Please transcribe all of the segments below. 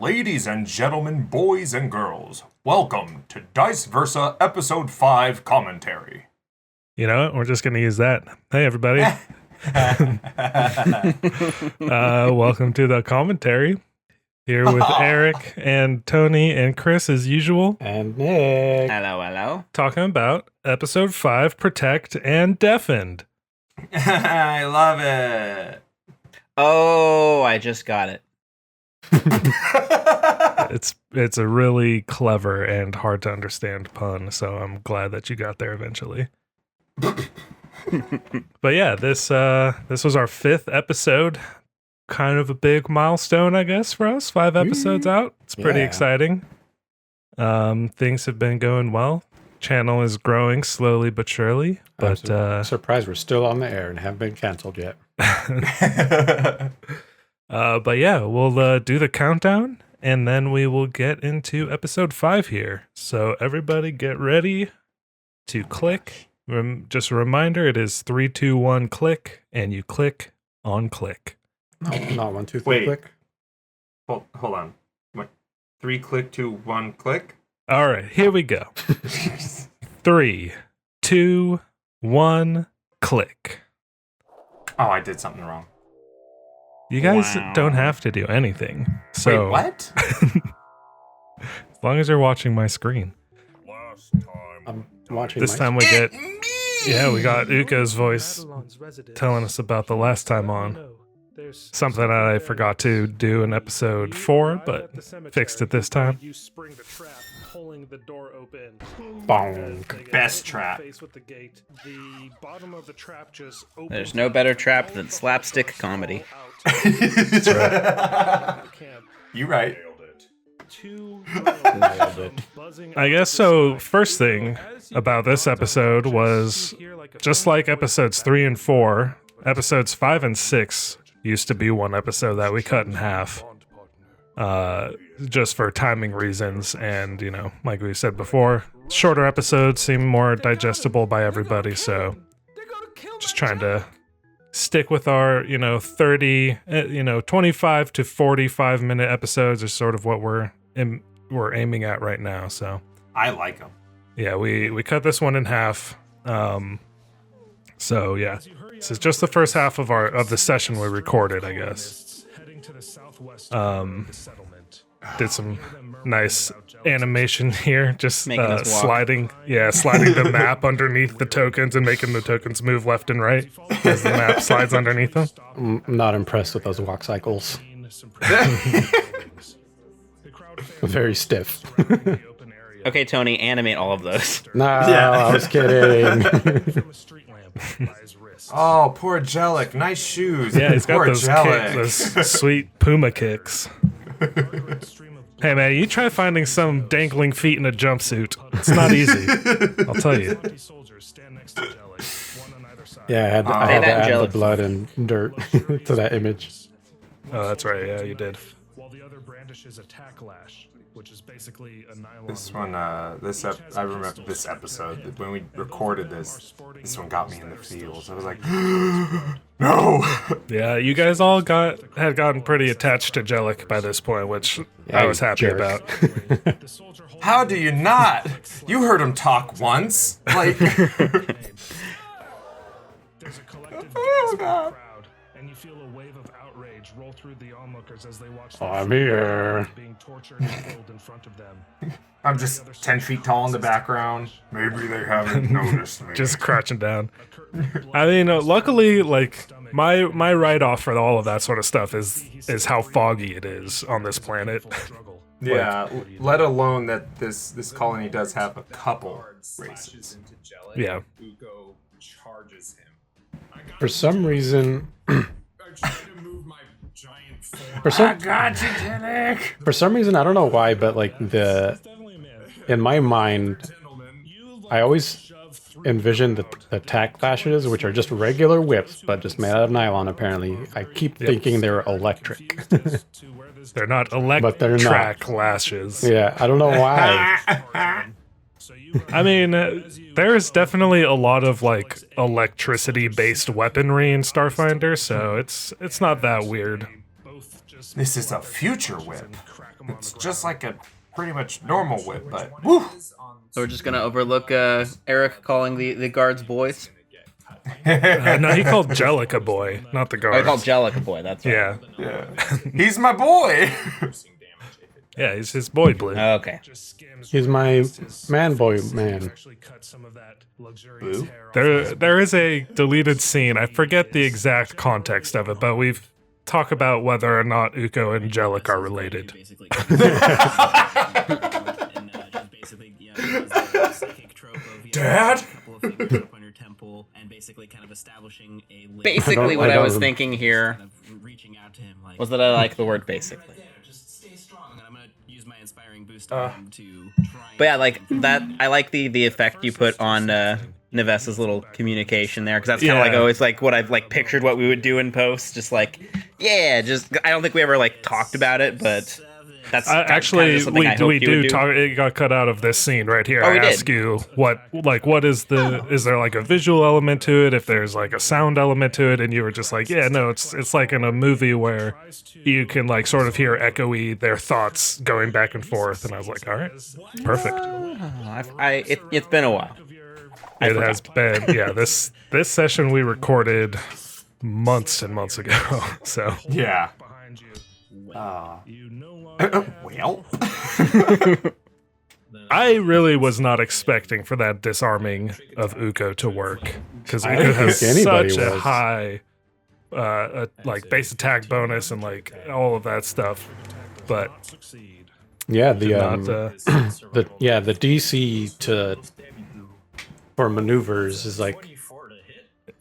Ladies and gentlemen, boys and girls, welcome to Dice Versa Episode 5 Commentary. You know what? We're just going to use that. Hey, everybody. Welcome to the commentary. Here with Eric and Tony and Chris as usual. And Nick. Hello. Talking about Episode 5, Protect and Deafened. I love it. Oh, I just got it. It's a really clever and hard to understand pun, so I'm glad that you got there eventually. But yeah, this was our 5th episode. Kind of a big milestone, I guess, for us. 5 episodes out. It's pretty exciting. Things have been going well. Channel is growing slowly but surely. But I'm surprised we're still on the air and haven't been canceled yet. But yeah, we'll do the countdown, and then we will get into episode 5 here. So everybody get ready to click. Just a reminder, it is 3, 2, 1, click, and you click on click. No, not 1, 2, 3, click. Hold on. What? 3 click, 2, 1 click? All right, here we go. 3, 2, 1, click. Oh, I did something wrong. You guys don't have to do anything. So, wait, what? As long as you're watching my screen. I'm watching This time we got Uka's voice telling us about the last time on. Something that I forgot to do in episode 4, but fixed it this time. Bonk. Best trap. There's no better trap than slapstick comedy. That's right. You right. I guess so. First thing about this episode was just like episodes 3 and 4, episodes 5 and 6 used to be one episode that we cut in half. Just for timing reasons, and like we said before, shorter episodes seem more digestible by everybody, so just trying to stick with our 30 25 to 45 minute episodes is sort of what we're aiming at right now. So I like them. Yeah, we cut this one in half. So yeah, this is just the first half of the session we recorded, I guess. Did some nice animation here, just sliding the map underneath the tokens and making the tokens move left and right as the map slides underneath them. I'm not impressed with those walk cycles. Very stiff. Okay, Tony, animate all of those. No, I was kidding. Oh, poor Jellik. Nice shoes. Yeah, he's got poor those sweet Puma kicks. Hey man, you try finding some dangling feet in a jumpsuit. It's not easy. I'll tell you. Yeah, I had to add the blood and dirt to that image. Oh, that's right. Yeah, you did. This one, I remember this episode. When we recorded this one got me in the feels. I was like, no! Yeah, you guys all had gotten pretty attached to Jellik by this point, which I was happy about. How do you not? You heard him talk once. Like, oh god. And you feel a wave of outrage roll through the onlookers as they watch I'm here. Being tortured and killed in front of them. I'm just 10 feet tall in the background. Maybe they haven't noticed me. Just crouching down. I mean, luckily, like my write-off for all of that sort of stuff is how foggy it is on this planet. Yeah, let alone that this colony does have a couple races. Yeah. For some reason, for some reason, I don't know why, but like in my mind, I always envision the tack lashes, which are just regular whips, but just made out of nylon. Apparently, I keep thinking they're electric. They're not electric, but they're not lashes. Yeah, I don't know why. I mean, there's definitely a lot of like electricity-based weaponry in Starfinder, so it's not that weird. This is a future whip. It's just like a pretty much normal whip, but woo! So we're just gonna overlook Eric calling the guards boys. No, he called Jellik a boy, not the I guard. called Jellik a boy. That's right. Yeah, Yeah. He's my boy! yeah, he's his boy blue. Okay. He's my man boy man. Boo? There is a deleted scene. I forget the exact context of it, but we've talked about whether or not Uko and Jellik are related. Dad? Basically, what I I don't was rem- thinking here was that I like the word basically. But yeah, like that. I like the effect you put on Nevessa's little communication there, because that's kind of like Yeah. always like what I've like pictured what we would do in post. Just like, yeah, just I don't think we ever like talked about it, but that's Actually, something I we hoped you do would talk. It got cut out of this scene right here. Oh, I we did? ask you what is the is there like a visual element to it? If there's like a sound element to it, and you were just like, yeah, no, it's like in a movie where you can like sort of hear echoey their thoughts going back and forth. And I was like, all right, perfect. It's been a while. It has been, yeah. This session we recorded months and months ago. So Yeah. Well. I really was not expecting for that disarming of Uko to work, because I Uko don't has think anybody such a was. high like base attack bonus and like all of that stuff, but Yeah, not. the DC for maneuvers is like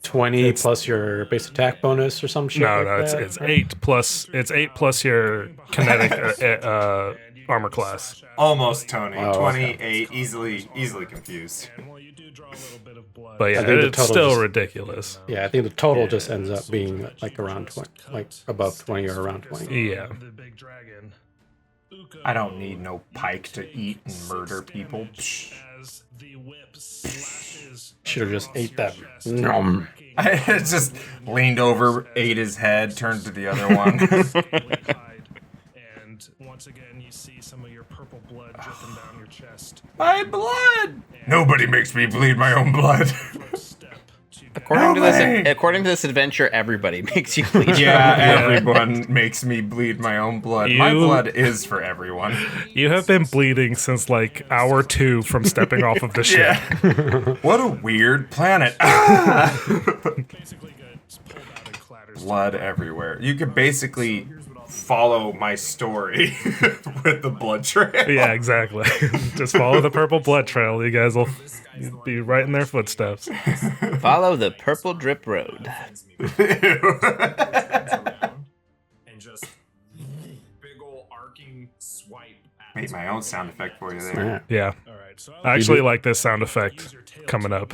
20 plus your base attack bonus or some shit. No, like no, that, it's right? 8 plus your kinetic armor class. Almost, Tony. Oh, 28. Easily confused. But yeah, I think the it's total still just- ridiculous. Yeah, I think the total just ends up being like around 20, like above 20 or around 20. Yeah. I don't need no pike to eat and murder people. Psh. Should have just ate that. Nom. I just leaned over, ate his head, turned to the other one. And once again, you see some of your purple blood dripping down your chest. My blood! Nobody makes me bleed my own blood. According to Nobody! this adventure, everybody makes you bleed. Yeah, everyone makes me bleed my own blood. My You- blood is for everyone. You have been bleeding since like hour 2 from stepping off of the ship. Yeah. What a weird planet. Blood everywhere. You could basically follow my story with the blood trail. Yeah, exactly. Just follow the purple blood trail. You guys will be right in their footsteps. Follow the purple drip road. And just big ol' arcing swipe. Made my own sound effect for you there. Yeah. Yeah. I actually like this sound effect coming up.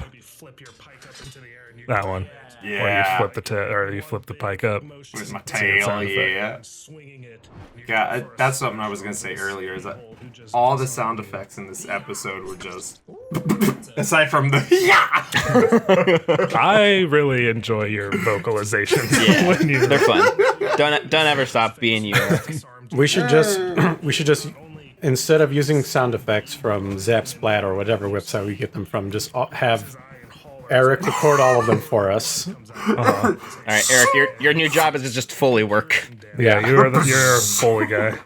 That one. Where you Yeah. flip the pike up. With my See the tail, sound effect. yeah. Yeah, that's something I was gonna say earlier. Is that all the sound effects in this episode were just, aside from the yeah. I really enjoy your vocalizations. Yeah, when you they're fun. Don't ever stop being you. We should just instead of using sound effects from Zap Splat or whatever website we get them from, just have Eric record all of them for us. All right, Eric, your new job is to just fully work. Yeah, you're a bully guy.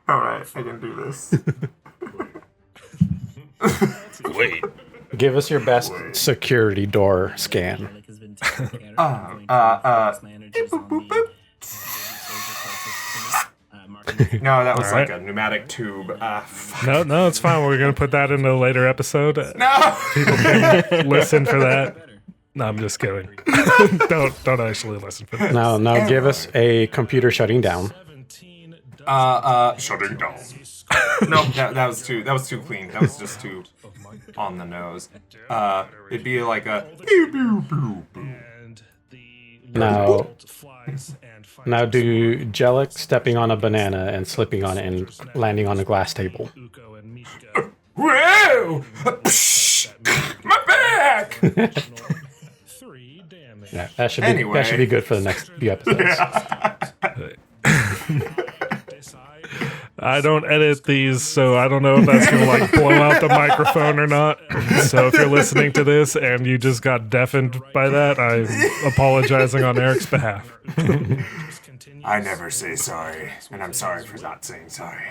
All right, I can do this. Wait. Give us your best security door scan. No, that was All like right. a pneumatic tube. No, it's fine. We're gonna put that in a later episode. No. Listen for that. No, I'm just kidding. don't actually listen for that. Now give us a computer shutting down. Shutting down. No, that was too clean. That was just too on the nose. It'd be like a pew, pew, pew, pew. Now do Jellik stepping on a banana and slipping on it and landing on a glass table. Whoa! Psh! My back! Yeah, that should be Anyway. good for the next few episodes. I don't edit these, so I don't know if that's gonna like blow out the microphone or not. So if you're listening to this and you just got deafened by that, I'm apologizing on Eric's behalf. I never say sorry, and I'm sorry for not saying sorry.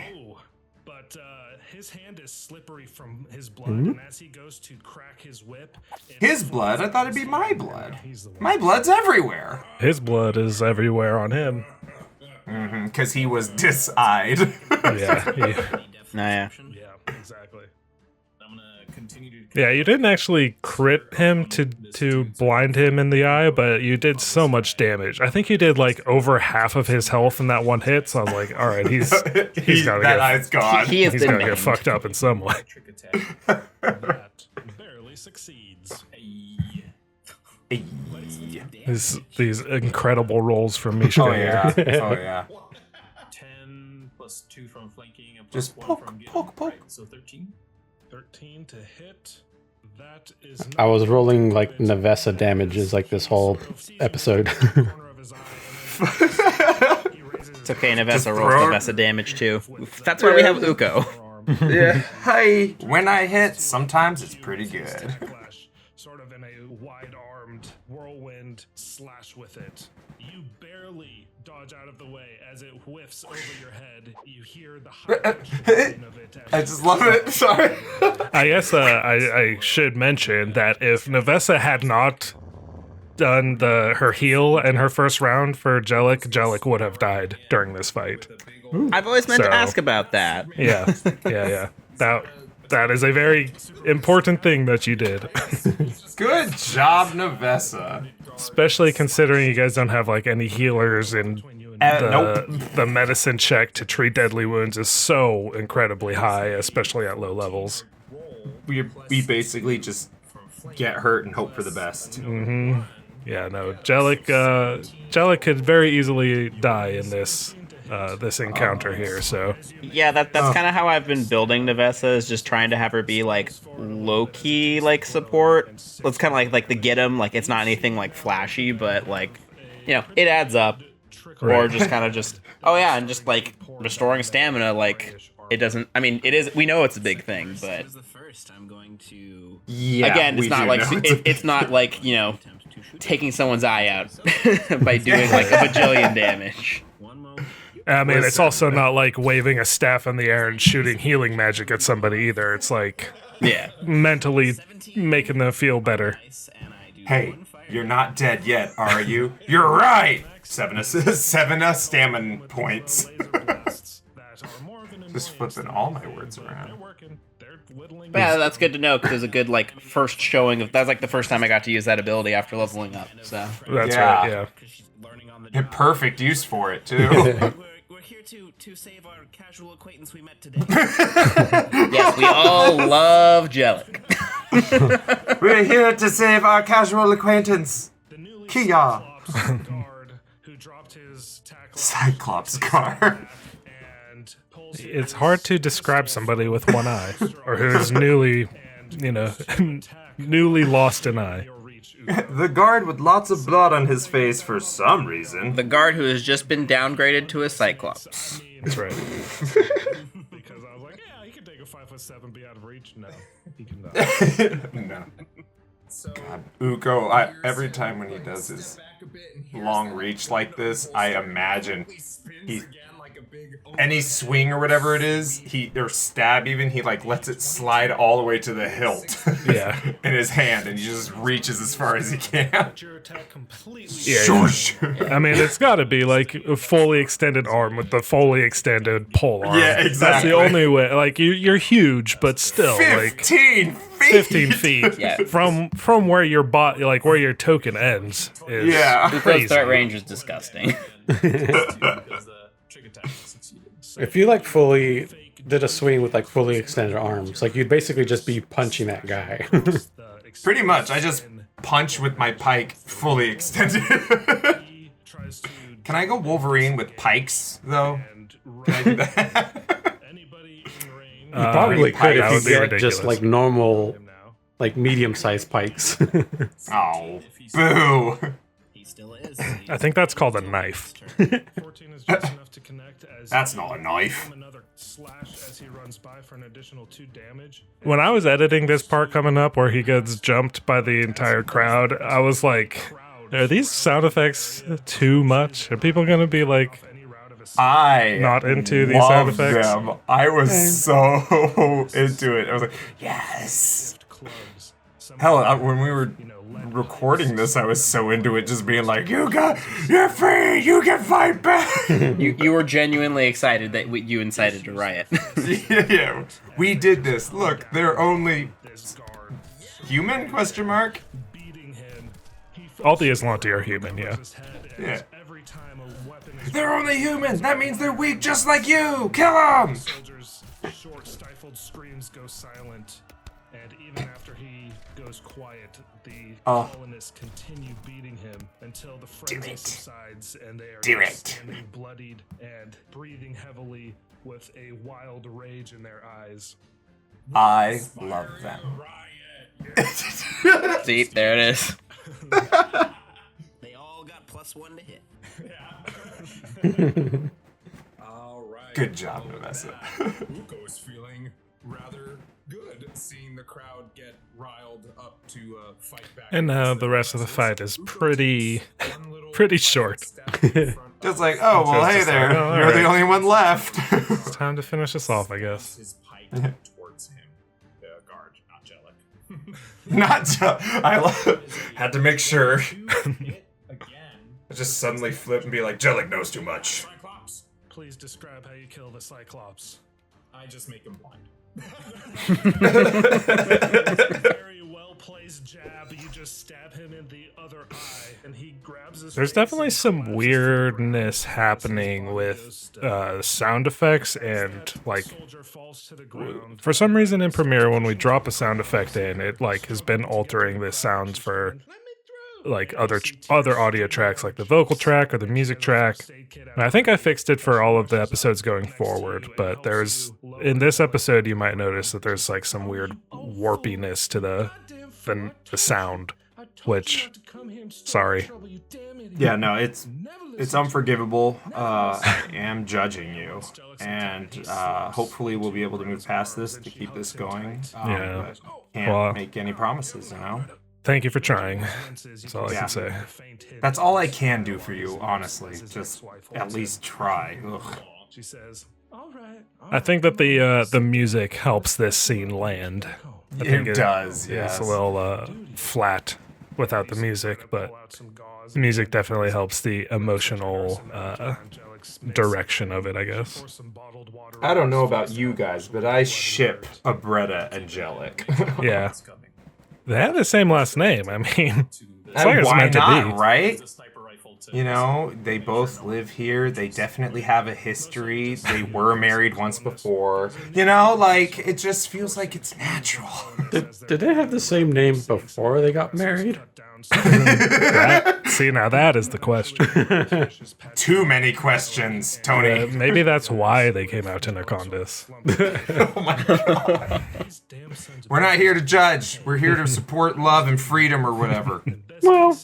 But his hand is slippery from his blood, and as he goes to crack his whip, His blood? I thought it'd be my blood. My blood's everywhere. his blood is everywhere on him. Because he was dis-eyed. Yeah, Nah, yeah. exactly. I'm gonna continue to. Yeah, you didn't actually crit him to blind him in the eye, but you did so much damage. I think you did like over half of his health in that one hit. So I was like, all right, he's gotta that get eye's gone. He has he's been gotta get maimed. fucked up in some way. Trick attack. That barely succeeds. These incredible rolls from Mishka Oh here. yeah. Oh yeah. 10 plus 2 from flanking and Just plus 1 poke, from getting poke, poke. right, so 13. 13 to hit. That is I was rolling like Navessa damages like this whole episode. It's okay, Navessa throw rolls it. Navessa damage too. That's why we have Uko. Yeah. Hi. When I hit, sometimes it's pretty good. Sort of in a wide-armed whirlwind slash with it. You barely dodge out of the way as it whiffs over your head. You hear the high-pitched whine of it. I just love it. Sorry. I guess I should mention that if Navessa had not done her heal in her first round for Jellik would have died during this fight. I've always meant So- to ask about that. Yeah. That is a very important thing that you did. Good job, Navessa. Especially considering you guys don't have like any healers and Nope. the medicine check to treat deadly wounds is so incredibly high, especially at low levels. We basically just get hurt and hope for the best. Yeah, no, Jellik could very easily die in this encounter here. So Yeah, that's kind of how I've been building Navessa, is just trying to have her be like low-key like support. It's kind of like the get 'em, like it's not anything like flashy, but like, you know, it adds up. Or Right. just kind of just, oh yeah, and just like restoring stamina, like it doesn't, I mean, it is, we know it's a big thing, but Yeah. again, we it's not do like, know it's not like, you know, taking someone's eye out by doing like a bajillion damage. I mean, it's Listen. also not like waving a staff in the air and shooting healing magic at somebody either. It's like Yeah. mentally making them feel better. Hey, you're not dead yet, are you? You're right. 7 stamina points. Just flipping all my words around. But yeah, that's good to know, because there's a good like first showing of, that's like the first time I got to use that ability after leveling up. So That's Yeah. right. Yeah. Had perfect use for it too. We're here to save our casual acquaintance we met today. yes, we all love Jellik. We're here to save our casual acquaintance, Kia. Cyclops car. It's hard to describe somebody with one eye, or who is newly lost an eye. The guard with lots of blood on his face for some reason. The guard who has just been downgraded to a Cyclops. That's right. Because I was like, yeah, he can take a 5'7", be out of reach. No, he cannot. No. God, Uko, every time when he does his long reach like this, I imagine he any swing or whatever it is, or stab even, he like lets it slide all the way to the hilt. Yeah. In his hand, and he just reaches as far as he can. Yeah. Shush. I mean, it's got to be like a fully extended arm with the fully extended pole arm. Yeah, That's exactly. the only way. Like you're huge, but still, like 15 feet. 15 feet Yeah. from where your like where your token ends. Is Yeah. Uko's crazy. threat range is disgusting. If you like fully did a swing with like fully extended arms, like you'd basically just be punching that guy. Pretty much. I just punch with my pike fully extended. Can I go Wolverine with pikes, though? Can I do that? You probably could that if would you be get ridiculous. just like normal, like medium-sized pikes. Oh, boo. He still is. I think that's called a knife. That's not a knife. slash as he runs by for an additional 2 damage. When I was editing this part coming up where he gets jumped by the entire crowd, I was like, are these sound effects too much? Are people gonna be like I not into these sound loved effects? them. I was so into it. I was like, yes. Hell, when we were recording this, I was so into it, just being like, you're free, you can fight back. You were genuinely excited that you incited a riot. Yeah, we did this. Look, they're only human? Question mark. All the Aslanti are human, yeah. Yeah. They're only human. That means they're weak, just like you. Kill them. Soldiers' short, stifled screams go silent, and even after he goes quiet, the colonists continue beating him until the frenzy subsides, and they are standing bloodied and breathing heavily with a wild rage in their eyes. I love them. See, there it is. They all got +1 to hit. All right. Good job, Nevessa. Uko is feeling rather good seeing the crowd get riled up to fight back. And now the rest of the fight is pretty short. Just like, oh, well, hey just there. like, oh, You're the alright. only one left. It's time to finish this off, I guess. His pike towards him. The guard, not Jellik. Had to make sure. Again. I just suddenly flip and be like, Jellik knows too much. Cyclops. Please describe how you kill the Cyclops. I just make him blind. Very well placed jab. You just stab him in the other eye, and he grabs his. There's definitely some weirdness happening with sound effects and like. For some reason in Premiere, when we drop a sound effect in, it like has been altering the sounds for like other audio tracks, like the vocal track or the music track. And I think I fixed it for all of the episodes going forward, but there's in this episode you might notice that there's like some weird warpiness to the sound, which sorry. Yeah, no, it's unforgivable. I am judging you, and hopefully we'll be able to move past this to keep this going. Yeah. But can't make any promises, you know. Thank you for trying. That's all I can say. That's all I can do for you, honestly. Just at least try. Ugh. She says, I think that the music helps this scene land. I think It does, yes. It's a little flat without the music, but the music definitely helps the emotional direction of it, I guess. I don't know about you guys, but I ship Abretta and Jellik. Yeah. They have the same last name. I mean, it's like And it's why meant to not, be. right? You know, they both live here. They definitely have a history. They were married once before. You know, like, it just feels like it's natural. Did they have the same name before they got married? See, now that is the question. Too many questions, Tony. Maybe that's why they came out to Nacondas. Oh my god. We're not here to judge. We're here to support love and freedom or whatever. Well,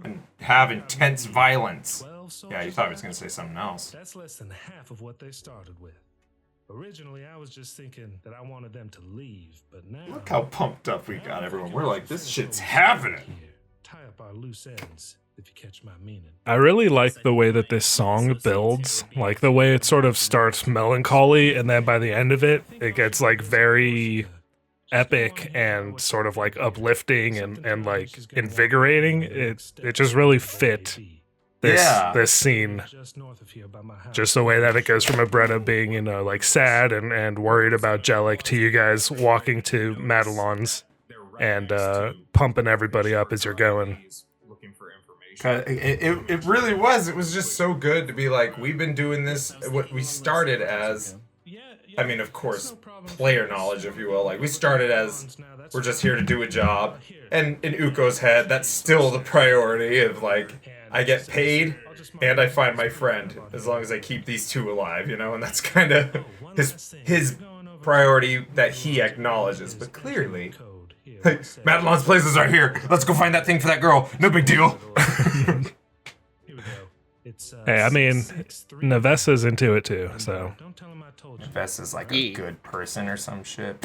And have intense violence. Yeah, you thought I was going to say something else. That's less than half of what they started with. Originally, I was just thinking that I wanted them to leave, but now Look how pumped up we got everyone. We're like, this shit's happening. tie up our loose ends, if you catch my meaning. I really like the way that this song builds, like the way it sort of starts melancholy, and then by the end of it, it gets like very epic and sort of like uplifting and like invigorating. It just really fit this scene. Just the way that it goes from Abretta being, you know, like sad and worried about Jellik to you guys walking to Madelon's and pumping everybody up as you're going. It really was. It was just so good to be like, we've been doing this, what we started as, I mean, of course, player knowledge, if you will. Like, we started as, we're just here to do a job. And in Uko's head, that's still the priority of, like, I get paid and I find my friend, as long as I keep these two alive, you know? And that's kind of his priority that he acknowledges. But clearly, like, Madelon's places are here. Let's go find that thing for that girl. No big deal. Hey, I mean, Nevessa's into it too, so. Vess is like a Yeah. good person or some shit.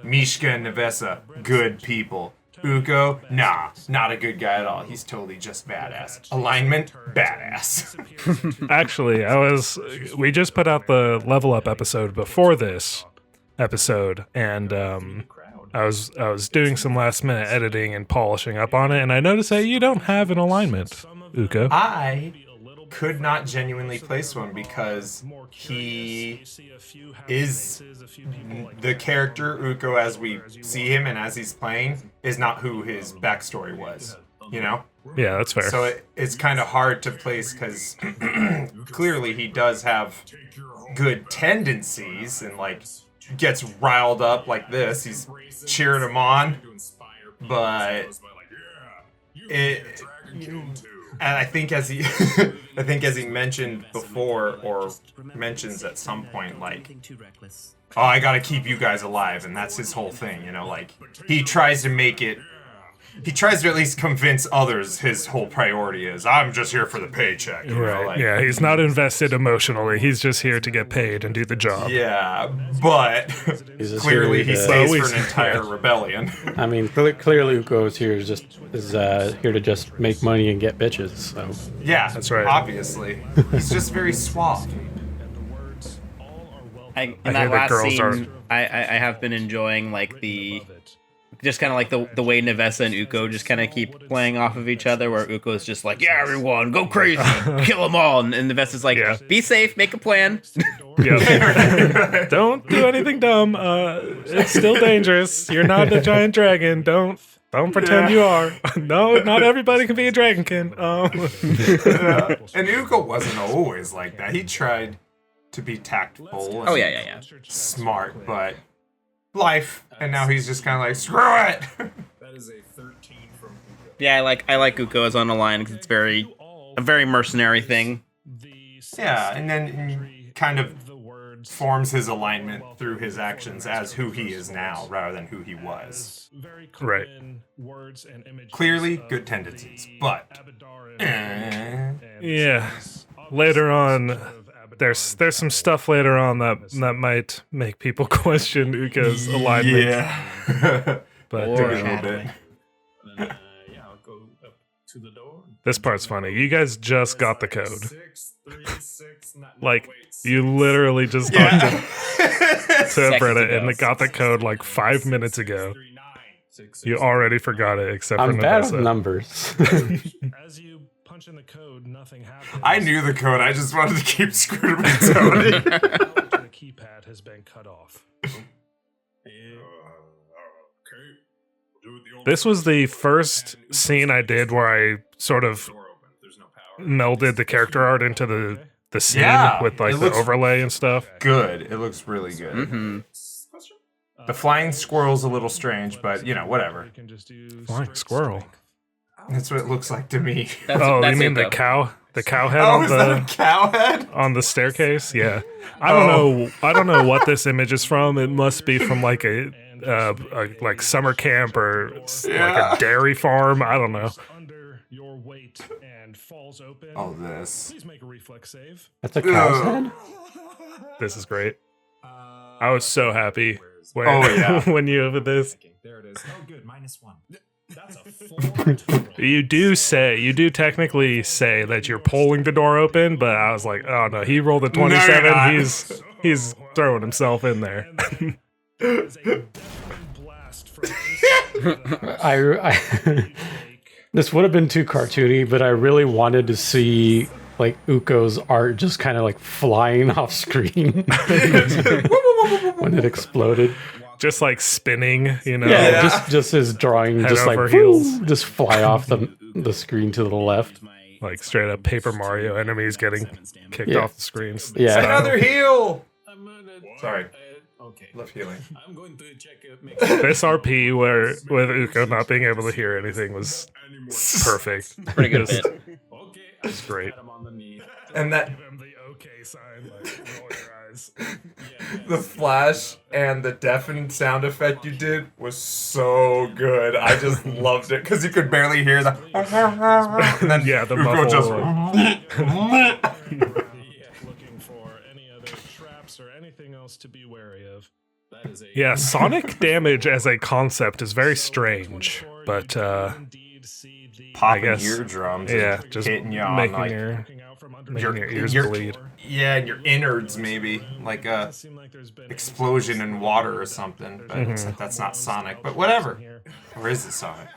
Mishka and Nevessa, good people. Uko, nah, not a good guy at all. He's totally just badass. Alignment, badass. Actually, we just put out the level up episode before this episode, and I was doing some last minute editing and polishing up on it, and I noticed that you don't have an alignment, Uko. I could not genuinely place one because he is the character Uko as we see him and as he's playing is not who his backstory was, you know? Yeah, that's fair. So it's kind of hard to place because clearly he does have good tendencies and like gets riled up like this. He's cheering him on, but and I think as he mentioned before or mentions at some point, like, oh, I gotta keep you guys alive, and that's his whole thing, you know, like he tries to at least convince others his whole priority is, I'm just here for the paycheck. You know, Right. like, Yeah, he's not invested emotionally. He's just here to get paid and do the job. yeah, but He's just clearly here he to- stays Well, for an entire rebellion. I mean, clearly Uko is here to just make money and get bitches. So Yeah, That's right. Obviously. He's just very suave. In hear that that last girls scene, I have been enjoying like just kind of like the way Nevessa and Uko just kind of keep playing off of each other, where Uko's just like, yeah, everyone, go crazy, kill them all, and Nevessa's like, Yeah. be safe, make a plan. Yep. Don't do anything dumb. It's still dangerous. You're not a giant dragon. Don't pretend you are. No, not everybody can be a dragonkin. And Uko wasn't always like that. He tried to be tactful and Oh yeah. smart, but life, and now he's just kind of like, screw it! That is a 13 from Uko. Yeah, I like Uko as on the line because it's a very mercenary thing. Yeah, and then he kind of forms his alignment through his actions as who he is now, rather than who he was. Right. Clearly, good tendencies, but... Yeah. Later on, there's some stuff later on that might make people question Uko's alignment. Yeah. But Took a little bit. I'll go up to the door. this part's funny. You guys just got the code. 636. Like, you literally just talked to Seconds Britta ago. and got the code like 5 minutes ago. You already forgot it, except for I'm bad with Nevessa. numbers. As you punch in the code, nothing happens. I knew the code, I just wanted to keep screwing with Tony. The keypad has been cut off. This was the first scene I did where I sort of melded the character art into the scene Yeah, with like it the looks- overlay and stuff. Good. It looks really good. Mm-hmm. The flying squirrel's a little strange, but, you know, whatever. Flying squirrel. That's what it looks like to me. Oh, that's you mean it, the though. cow? The cow head Oh, on is that a the cow head? on the staircase? Yeah. I don't know. I don't know what this image is from. It must be from like a like summer camp or like Yeah. a dairy farm. I don't know. Oh, this. Please make a reflex save. That's a cow's Ugh. head? This is great. I was so happy when, Oh, yeah. when you opened this. There it is. Oh, good. -1. That's a 4. You do technically say that you're pulling the door open, but I was like, oh no, he rolled a 27. not. He's throwing himself in there. I this would have been too cartoony, but I really wanted to see like Uko's art just kind of like flying off screen when it exploded. Just like spinning, you know. Yeah, just his drawing, Head just like over heels. just fly off the screen to the left. Like straight up Paper Mario enemies getting kicked Yeah. off the screens. Yeah. Another heal! Sorry. Okay. Love healing. I'm going to check This RP where with Uko not being able to hear anything was perfect. Pretty good Just- bit. Okay. It's great. I'm on the knee. And that Give him the okay sign, like roll your eyes. The flash and the deafened sound effect you did was so good. I just loved it because you could barely hear the. And then Yeah, the Uko just. Looking for any other traps or anything else to be wary of. Yeah, sonic damage as a concept is very strange, but Popping guess, eardrums. yeah, and just hitting you on making like your ears bleed. Yeah, and your innards maybe like a explosion in water or something. But except that's not Sonic. But whatever. Or is it Sonic?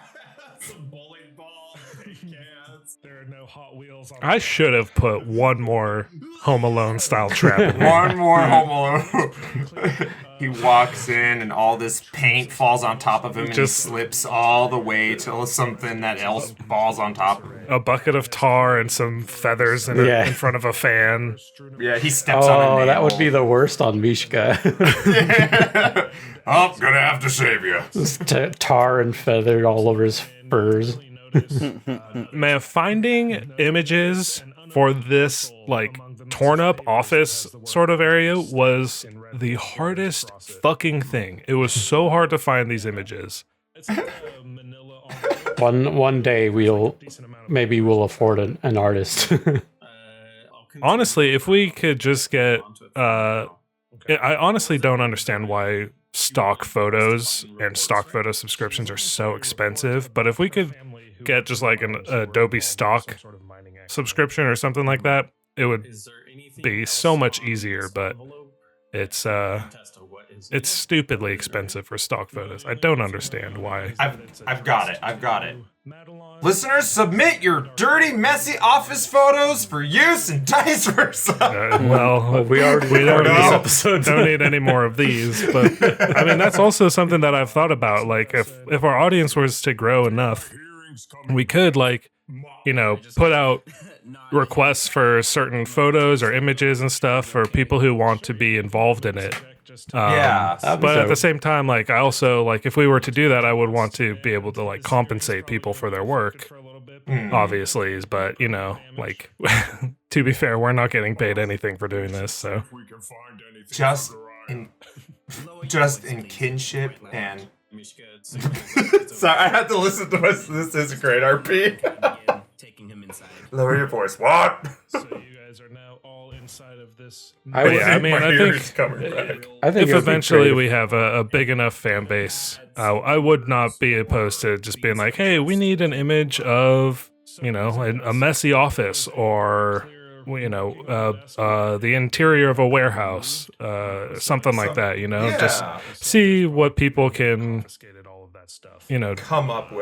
I should have put one more Home Alone style trap in there. One more Home Alone. He walks in and all this paint falls on top of him and Just- he slips all the way till something that else falls on top of him. A bucket of tar and some feathers in, Yeah. in front of a fan. Yeah, he steps on a nail. Oh, that would be the worst on Mishka. Oh, gonna have to save you. Just tar and feather all over his furs. Man, finding images for this like torn up office sort of area was the hardest fucking thing. It was so hard to find these images. One day we'll afford an artist. Honestly, if we could just get I honestly don't understand why stock photos and stock photo subscriptions are so expensive, but if we could get just like an Adobe stock subscription or something like that, it would be so much easier, but it's stupidly expensive for stock photos. I don't understand why. I've got it. Listeners, submit your dirty, messy office photos for use in Dice Versa. we already we don't recorded need, these episodes. don't need any more of these, but I mean that's also something that I've thought about. Like if our audience was to grow enough, we could put out requests for certain photos or images and stuff for people who want to be involved in it. Yeah, But at the same time, like I also like if we were to do that, I would want to be able to like compensate people for their work. Obviously, but like to be fair, we're not getting paid anything for doing this, so just in kinship and. Sorry, I had to listen to this. This is a great RP. Taking him inside. Lower your voice. What? so you guys are now all inside of this. I But would- yeah, I mean, My I ears think coming back. I think if it would be eventually great we have a big enough fan base, I would not be opposed to just being like, hey, we need an image of, a messy office or, the interior of a warehouse, something like that, just Yeah. see what people can, Come up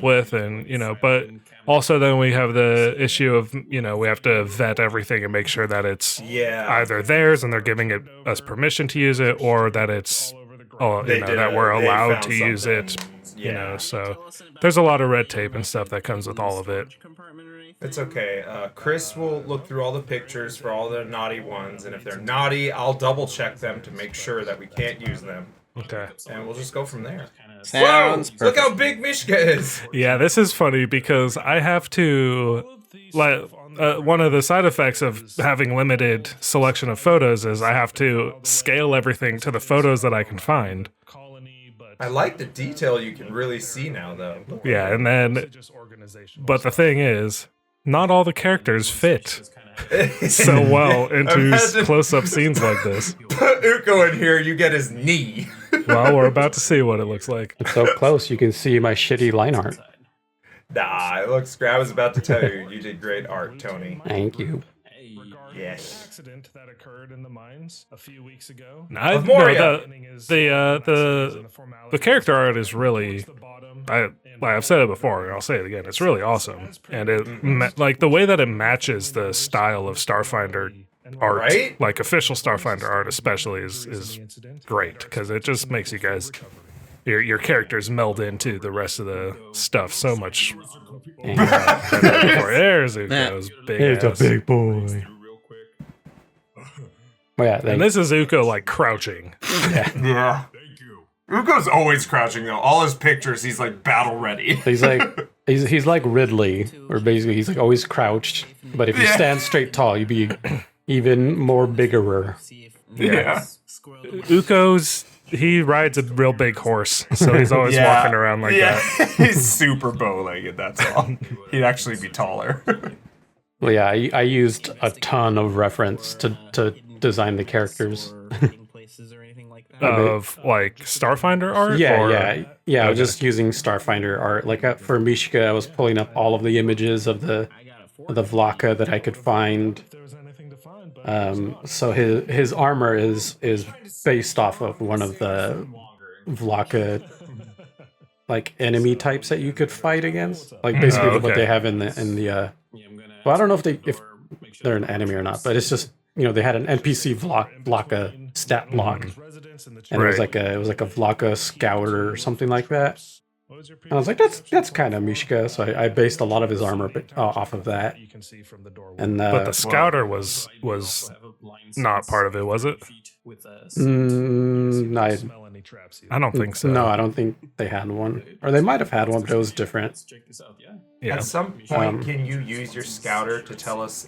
with and, but also then we have the issue of, we have to vet everything and make sure that it's Yeah. either theirs and they're giving us permission to use it, or that it's that we're they allowed found to use it. something. Yeah. So there's a lot of red tape and stuff that comes with all of it. It's okay. Chris will look through all the pictures for all the naughty ones, and if they're naughty, I'll double check them to make sure that we can't use them, Okay. and we'll just go from there. Sounds Whoa! Look perfect. how big Mishka is. Yeah, this is funny because I have to like one of the side effects of having limited selection of photos is I have to scale everything to the photos that I can find. I like the detail you can really see now, though. Yeah, and then but the thing is, not all the characters fit so well into Imagine- close-up scenes like this. Put Uko in here, you get his knee. Well, we're about to see what it looks like. It's so close, you can see my shitty line art. Nah, it looks great. I was about to tell you, you did great art, Tony. Thank you. Yes. Accident that occurred in the mines a few weeks ago. Of Moria. The character art is really, I've said it before and I'll say it again. It's really awesome, and like the way that it matches the style of Starfinder art, Right? like official Starfinder art especially, is great because it just makes you guys. Your characters meld into the rest of the stuff so much. There's Uko's big It's a ass. big boy. Well, yeah, And this is Uko like crouching. Yeah. Uko's always crouching, though. All his pictures, he's like battle ready. he's like Ridley, where basically he's like always crouched, but if you stand straight tall, you'd be even more biggerer. Yeah. Squirrel. He rides a real big horse, so he's always walking around like that. He's super bow-legged, that's all. He'd actually be taller. Well, yeah, I used a ton of reference to design the characters. Places or anything like that. Of like Starfinder art? Yeah. I was just using Starfinder art. Like for Mishka, I was pulling up all of the images of the Vlaka that I could find. So his armor is based off of one of the Vlaka like enemy types that you could fight against. Like basically what they have in the well, I don't know if they're an enemy or not, but it's just, you know, they had an NPC Vlaka stat block. And it was like a Vlaka scouter or something like that. And I was like, that's kind of Mishka, so I based a lot of his armor off of that. And but the scouter was not part of it, was it? I don't think so. No, I don't think they had one, or they might have had one, but it was different. Yeah. At some point, can you use your scouter to tell us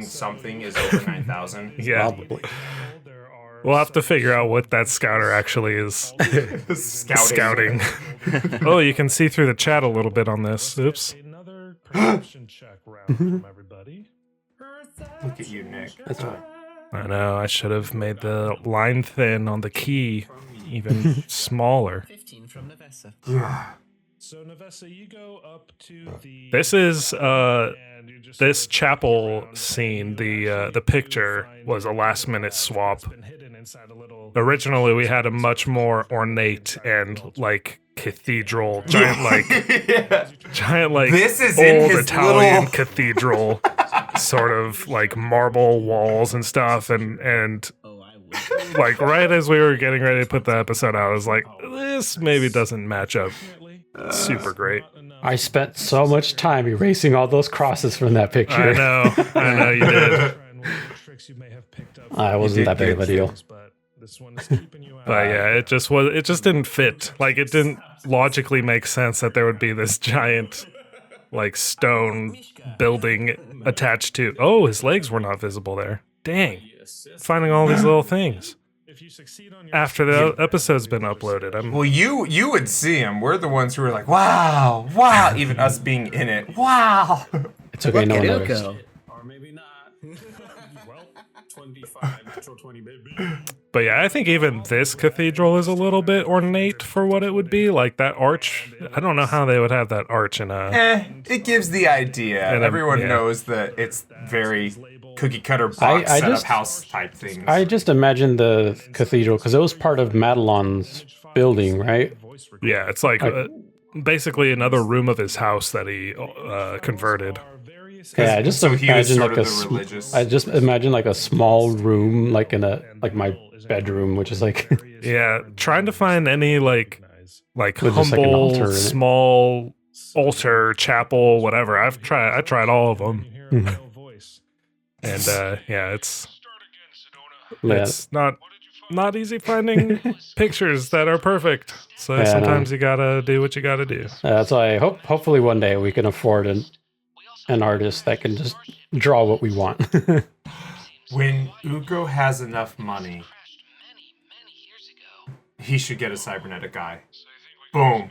something is over 9,000? Yeah. Probably. We'll have to figure out what that scouter actually is. Scouting. Oh, you can see through the chat a little bit on this. Oops. Another perception check round from everybody. Look at you, Nick. That's right. I know, I should have made the line thin on the key even smaller. 15 from Nevessa. So Nevessa, you go up to the This is this chapel scene, the picture was a last minute swap. Originally we had a much more ornate and like cathedral, giant like This is old in his Italian little... cathedral sort of like marble walls and stuff, and like right as we were getting ready to put the episode out, I was like, this maybe doesn't match up super great. I spent so much time erasing all those crosses from that picture. I know you did. It wasn't that big of a deal. But yeah, it just didn't fit. Like it didn't logically make sense that there would be this giant like stone building attached to. Oh, his legs were not visible there. Dang. Finding all these little things. After the episode's been uploaded, Well, you would see him. We're the ones who are like, wow. Even us being in it, wow. It's okay, no one Look at noticed. Uko. Or maybe not. 25, natural 20, baby. But yeah, I think even this cathedral is a little bit ornate for what it would be. Like that arch, I don't know how they would have that arch in a... It gives the idea. And, Everyone yeah. knows that it's very cookie cutter box I setup just- house type things. I just imagined the cathedral because it was part of Madelon's building, right? Yeah, it's like basically another room of his house that he converted. Yeah, I just so he was imagine sort like of the religious. I just imagine like a small room, like in my bedroom, which is like Yeah, trying to find any like With just, like, an humble, altar in it. small altar, chapel, whatever. I tried all of them. And yeah, it's not easy finding pictures that are perfect. So Yeah, sometimes you gotta do what you gotta do. That's why hopefully one day we can afford an artist that can just draw what we want. When Uko has enough money, he should get a cybernetic eye. Boom.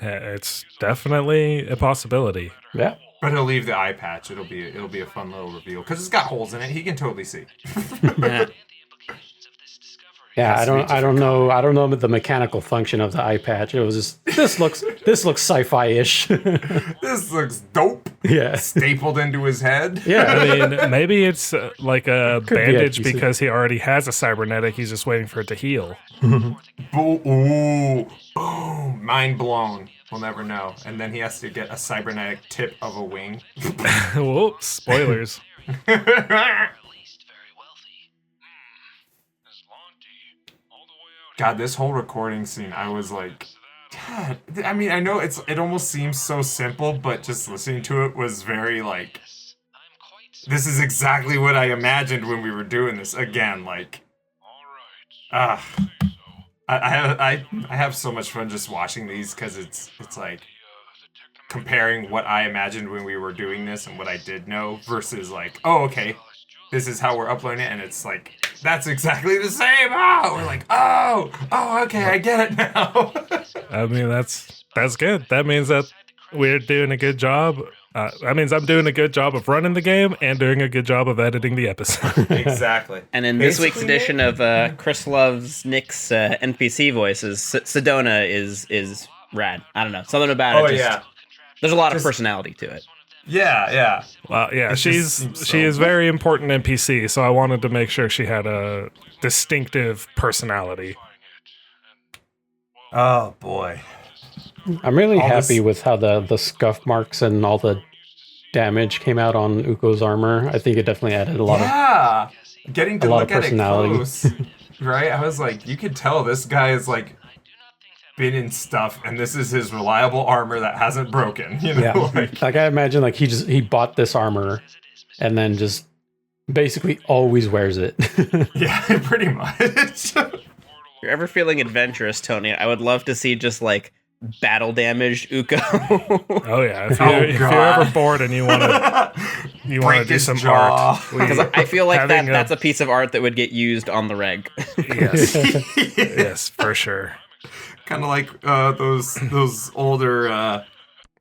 It's definitely a possibility. Yeah. But he'll leave the eye patch. It'll be a fun little reveal because it's got holes in it. He can totally see. Yeah, I don't know the mechanical function of the eye patch. It was just this looks sci-fi-ish. This looks dope. Yeah. Stapled into his head. Yeah. I mean, maybe it's like a Could be bandage actually. because he already has a cybernetic. He's just waiting for it to heal. Ooh, boom, mind blown. We'll never know. And then he has to get a cybernetic tip of a wing. Whoops, spoilers. God, this whole recording scene, I was like, God. I mean, I know it almost seems so simple, but just listening to it was very like, this is exactly what I imagined when we were doing this. Again, like, I have so much fun just watching these because it's like comparing what I imagined when we were doing this and what I did know versus like, oh, okay, this is how we're uploading it, and it's like that's exactly the same. Oh, we're like, oh, okay, I get it now. I mean, that's good. That means that we're doing a good job. That means I'm doing a good job of running the game and doing a good job of editing the episode. Exactly. And in this week's edition of Chris Loves Nick's NPC voices, Sedona is rad. I don't know. Something about it. There's a lot of personality to it. Yeah. Well, yeah, she is very important NPC, so I wanted to make sure she had a distinctive personality. Oh boy. I'm really happy with how the scuff marks and all the damage came out on Uko's armor. I think it definitely added a lot of getting to a lot look of at it personality. close, right? I was like, you could tell this guy is like been in stuff, and this is his reliable armor that hasn't broken. You know, Yeah, like I imagine, like he bought this armor, and then just basically always wears it. Yeah, pretty much. If you're ever feeling adventurous, Tony, I would love to see just like battle damaged Uko. Oh yeah, if you're ever bored and you want to do some art, because I feel like that's a piece of art that would get used on the reg. Yes, yes, for sure. Kind of like those older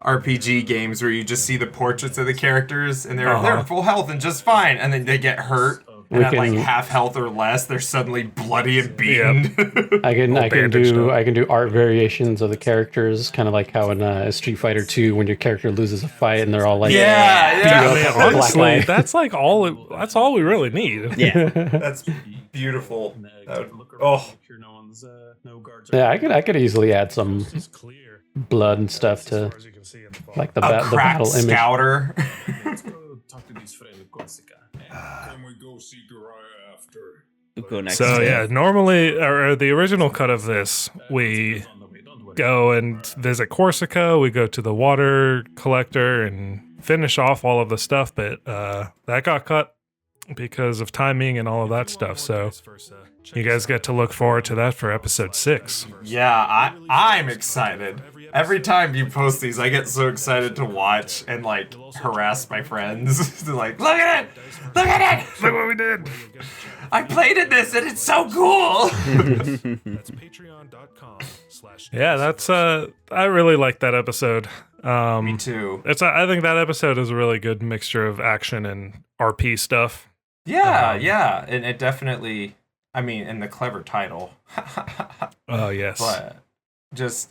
RPG games where you just see the portraits of the characters and they're full health and just fine, and then they get hurt. And at like half health or less, they're suddenly bloody and beaten. Yep. I can do art variations of the characters, kind of like how in Street Fighter 2 when your character loses a fight and they're all like, honestly, that's all we really need. Yeah, that's beautiful. Yeah, I could easily add some blood and stuff to like the battle image. Scouter. Can we go see Gariah after? Uko next. So yeah, normally, or the original cut of this, we go and visit Corsica. We go to the water collector and finish off all of the stuff, but that got cut because of timing and all of that stuff. So you guys get to look forward to that for episode 6. Yeah, I'm excited. Every time you post these, I get so excited to watch and like harass my friends. They're like, look at it! Look at it! Look what we did! I played in this and it's so cool! That's patreon.com. Yeah, that's I really like that episode. Me too. I think that episode is a really good mixture of action and RP stuff. Yeah, and it definitely, I mean, and the clever title. Oh yes. But just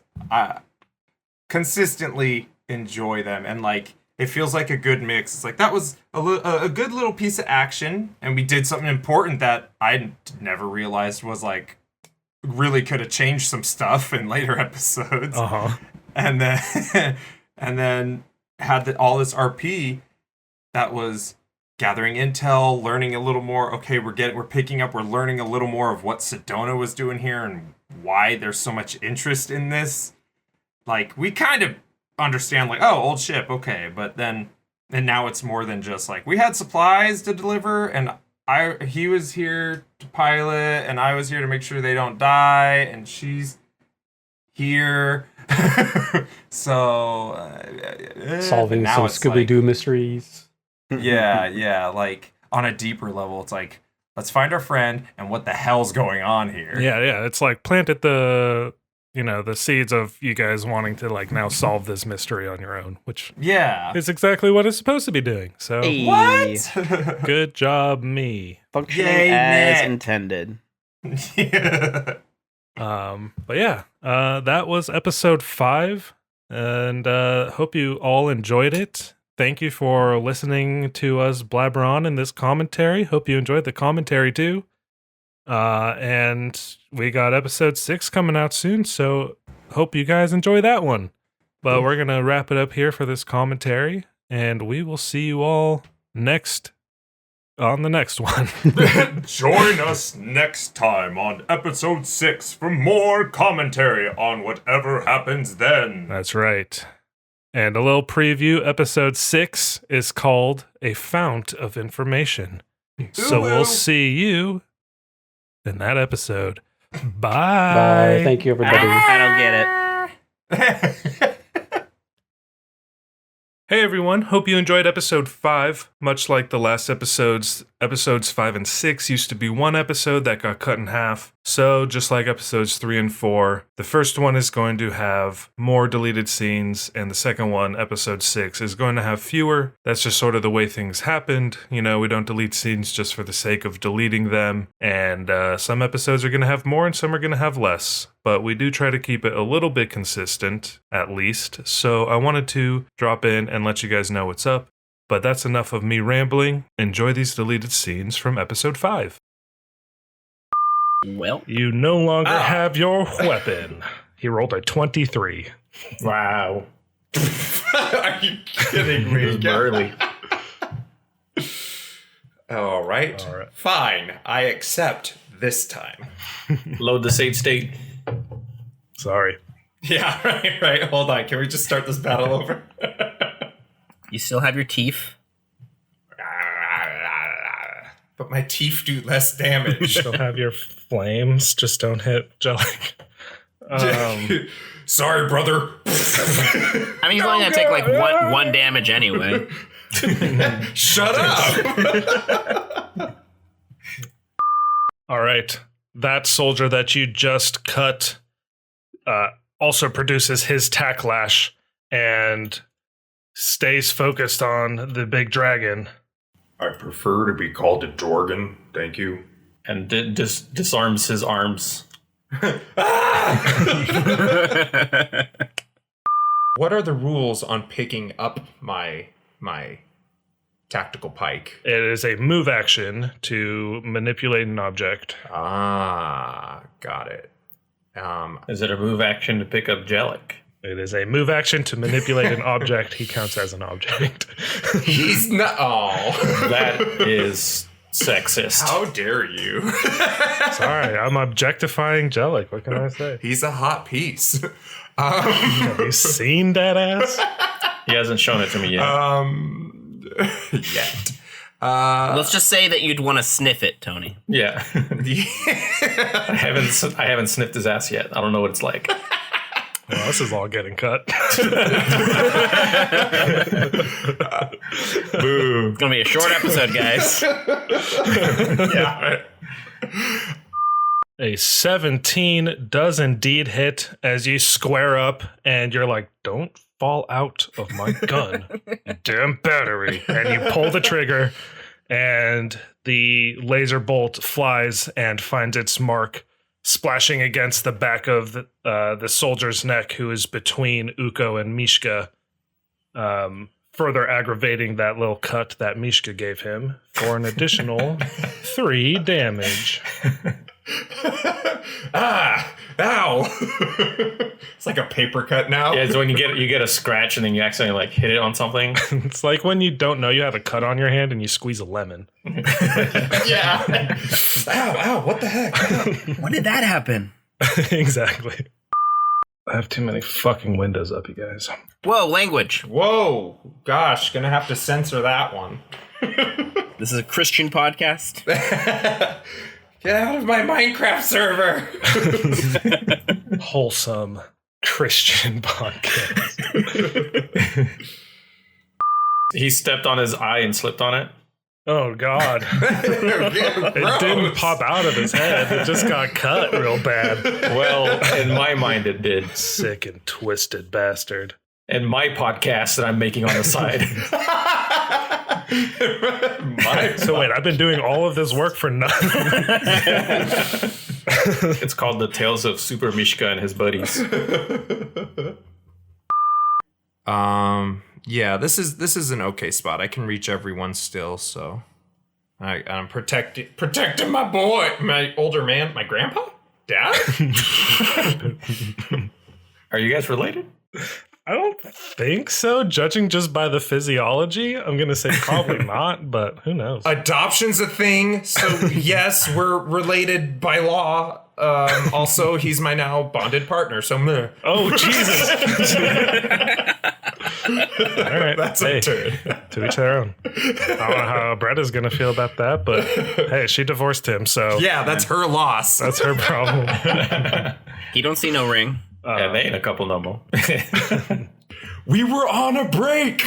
consistently enjoy them, and like it feels like a good mix. It's like that was a good little piece of action, and we did something important that I never realized was like really could have changed some stuff in later episodes. And then had all this RP that was gathering intel, learning a little more. Okay, we're learning a little more of what Sedona was doing here and why there's so much interest in this. Like, we kind of understand, like, oh, old ship, okay, but then, and now it's more than just, like, we had supplies to deliver, and he was here to pilot, and I was here to make sure they don't die, and she's here. So, solving some Scooby-Doo mysteries. Yeah, like, on a deeper level, it's like, let's find our friend, and what the hell's going on here? Yeah, it's like planted the seeds of you guys wanting to like now solve this mystery on your own, which is exactly what it's supposed to be doing. So what? Good job, me. Functioning as intended. Yeah. But yeah, that was episode 5, and hope you all enjoyed it. Thank you for listening to us blabber on in this commentary. Hope you enjoyed the commentary too. And we got episode 6 coming out soon, so hope you guys enjoy that one. But we're going to wrap it up here for this commentary, and we will see you all on the next one. Join us next time on episode 6 for more commentary on whatever happens then. That's right. And a little preview, episode 6 is called A Fount of Information. So we'll see you in that episode. Bye. Thank you, everybody. I don't get it. Hey everyone, hope you enjoyed episode 5. Much like the last episodes, Episodes 5 and 6 used to be one episode that got cut in half. So, just like episodes 3 and 4, the first one is going to have more deleted scenes, and the second one, episode 6, is going to have fewer. That's just sort of the way things happened. You know, we don't delete scenes just for the sake of deleting them, and some episodes are going to have more and some are going to have less. But we do try to keep it a little bit consistent, at least. So I wanted to drop in and let you guys know what's up. But that's enough of me rambling. Enjoy these deleted scenes from episode 5. Well, You no longer have your weapon. He rolled a 23. Wow. Are you kidding me? Burly. All right. Fine. I accept this time. Load the save state. Sorry. Yeah, right. Hold on. Can we just start this battle over? you still have your teeth. But my teeth do less damage. Still have your flames. Just don't hit Jellik. Sorry, brother. I mean, he's only gonna take like one damage anyway. Shut up. All right. That soldier that you just cut also produces his tacklash and stays focused on the big dragon. I prefer to be called a Jorgen. Thank you. And disarms his arms. What are the rules on picking up my tactical pike? It is a move action to manipulate an object. Ah, got it. Is it a move action to pick up Jellik? It is a move action to manipulate an object. He counts as an object. He's not. Oh, That is sexist. how dare you? Sorry, I'm objectifying Jellik. What can I say? He's a hot piece. Have you seen that ass? He hasn't shown it to me yet. Yet. Let's just say that you'd want to sniff it, Tony. Yeah. I haven't sniffed his ass yet. I don't know what it's like. Well, this is all getting cut. Boo. It's gonna be a short episode, guys. Yeah. A 17 does indeed hit as you square up and you're like, don't fall out of my gun, you damn battery. And you pull the trigger and the laser bolt flies and finds its mark, splashing against the back of the soldier's neck who is between Uko and Mishka, further aggravating that little cut that Mishka gave him for an additional 3 damage. Ow. It's like a paper cut now. Yeah, it's when you get a scratch and then you accidentally like hit it on something. It's like when you don't know you have a cut on your hand and you squeeze a lemon. Yeah. Ow, what the heck? Ow. When did that happen? Exactly. I have too many fucking windows up, you guys. Whoa, language. Whoa, gosh, gonna have to censor that one. This is a Christian podcast. Get out of my Minecraft server. Wholesome Christian podcast. He stepped on his eye and slipped on it. Oh, God. It didn't pop out of his head. It just got cut real bad. Well, in my mind, it did. Sick and twisted bastard. And my podcast that I'm making on the side. So wait, I've been doing all of this work for nothing. It's called The Tales of Super Mishka and His Buddies. Yeah, this is an okay spot. I can reach everyone still, so I'm protecting my boy, my older man, my grandpa, dad. Are you guys related? I don't think so. Judging just by the physiology, I'm going to say probably not, but who knows? Adoption's a thing, so yes, we're related by law. Also, he's my now bonded partner, so meh. Oh, Jesus. All right. That's hey, a turn. to each their own. I don't know how Bretta's going to feel about that, but hey, she divorced him, so Yeah, that's her loss. that's her problem. You don't see no ring. Yeah, they ain't a couple no more. We were on a break.